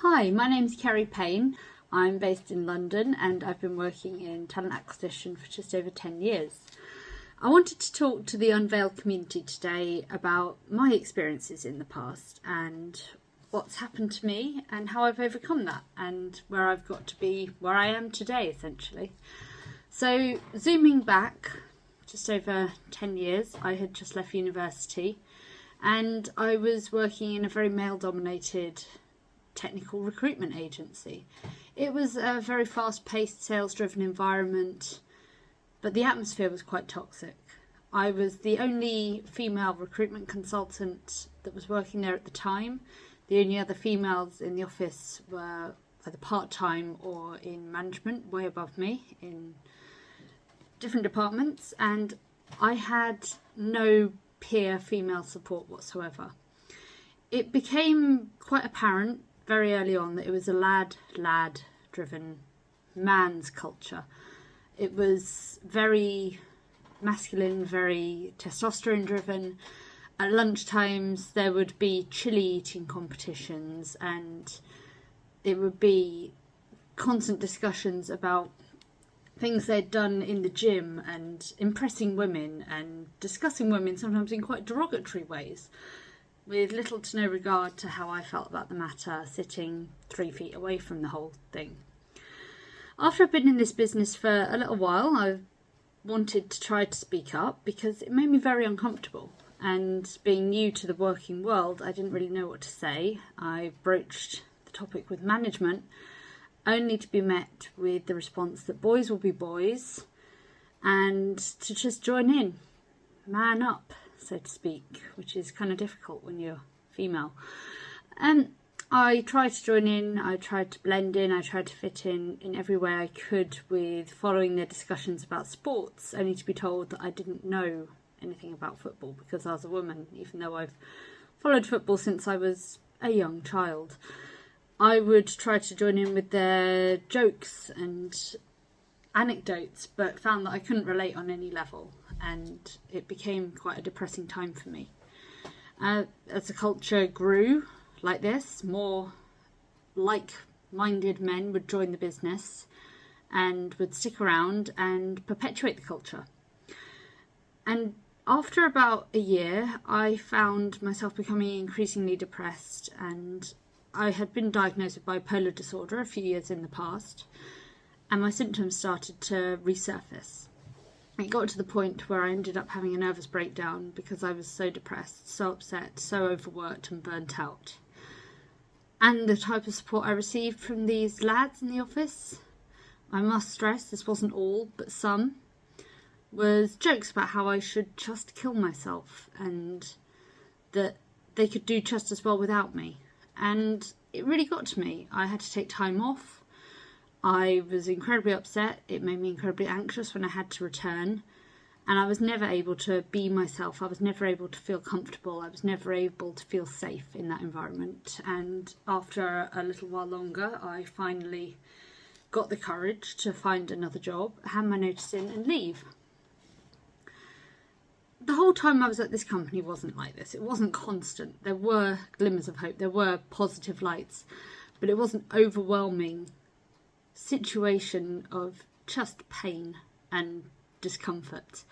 Hi, my name's Kerry. I'm based in London and I've been working in talent acquisition for just over 10 years. I wanted to talk to the Unveiled community today about my experiences in the past and what's happened to me and how I've overcome that and where I've got to be where I am today, essentially. So, zooming back just over 10 years, I had just left university and I was working in a very male-dominated technical recruitment agency. It was a very fast-paced, sales-driven environment, but the atmosphere was quite toxic. I was the only female recruitment consultant that was working there at the time. The only other females in the office were either part-time or in management, way above me in different departments, and I had no peer female support whatsoever. It became quite apparent very early on that it was a lad driven man's culture. It was very masculine, very testosterone driven. At lunchtimes there would be chili eating competitions and it would be constant discussions about things they'd done in the gym and impressing women and discussing women sometimes in quite derogatory ways, with little to no regard to how I felt about the matter, sitting 3 feet away from the whole thing. After I've been in this business for a little while, I wanted to try to speak up because it made me very uncomfortable. And being new to the working world, I didn't really know what to say. I broached the topic with management, only to be met with the response that boys will be boys and to just join in, man up, so to speak, which is kind of difficult when you're female. And I tried to join in, I tried to blend in, I tried to fit in every way I could with following their discussions about sports, only to be told that I didn't know anything about football because I was a woman, even though I've followed football since I was a young child. I would try to join in with their jokes and anecdotes, but found that I couldn't relate on any level, and it became quite a depressing time for me. As the culture grew like this, more like-minded men would join the business and would stick around and perpetuate the culture. And after about a year, I found myself becoming increasingly depressed, and I had been diagnosed with bipolar disorder a few years in the past, and my symptoms started to resurface. It got to the point where I ended up having a nervous breakdown because I was so depressed, so upset, so overworked and burnt out. And the type of support I received from these lads in the office, I must stress this wasn't all, but some, was jokes about how I should just kill myself and that they could do just as well without me. And it really got to me. I had to take time off. I was incredibly upset. It made me incredibly anxious when I had to return. And I was never able to be myself. I was never able to feel comfortable. I was never able to feel safe in that environment. And after a little while longer, I finally got the courage to find another job, hand my notice in and leave. The whole time I was at this company wasn't like this. It wasn't constant. There were glimmers of hope. There were positive lights. But it was an overwhelming situation of just pain and discomfort.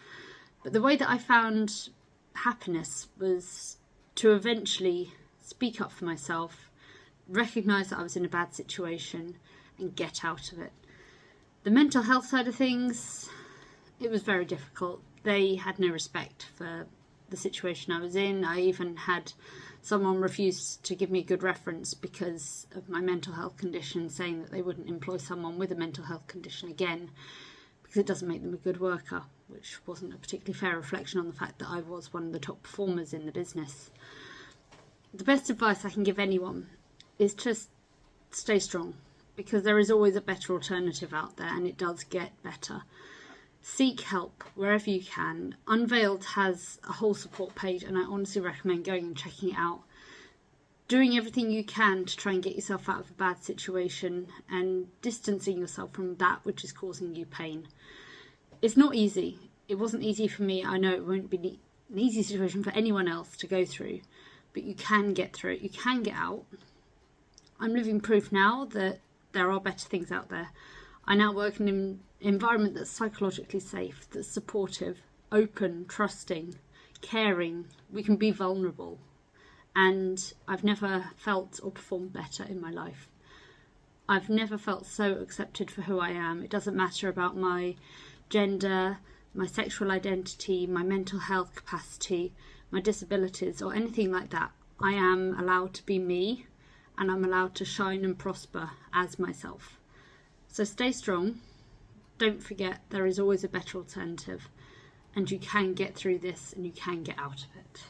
But the way that I found happiness was to eventually speak up for myself, recognise that I was in a bad situation and get out of it. The mental health side of things, it was very difficult. They had no respect for the situation I was in. I even had someone refuse to give me a good reference because of my mental health condition, saying that they wouldn't employ someone with a mental health condition again because it doesn't make them a good worker, which wasn't a particularly fair reflection on the fact that I was one of the top performers in the business. The best advice I can give anyone is just stay strong, because there is always a better alternative out there and it does get better. Seek help wherever you can. Unveiled has a whole support page and I honestly recommend going and checking it out. Doing everything you can to try and get yourself out of a bad situation and distancing yourself from that which is causing you pain. It's not easy. It wasn't easy for me. I know it won't be an easy situation for anyone else to go through, but you can get through it. You can get out. I'm living proof now that there are better things out there. I now work in an environment that's psychologically safe, that's supportive, open, trusting, caring. We can be vulnerable. And I've never felt or performed better in my life. I've never felt so accepted for who I am. It doesn't matter about my gender, my sexual identity, my mental health capacity, my disabilities, or anything like that. I am allowed to be me, and I'm allowed to shine and prosper as myself. So stay strong. Don't forget there is always a better alternative, and you can get through this and you can get out of it.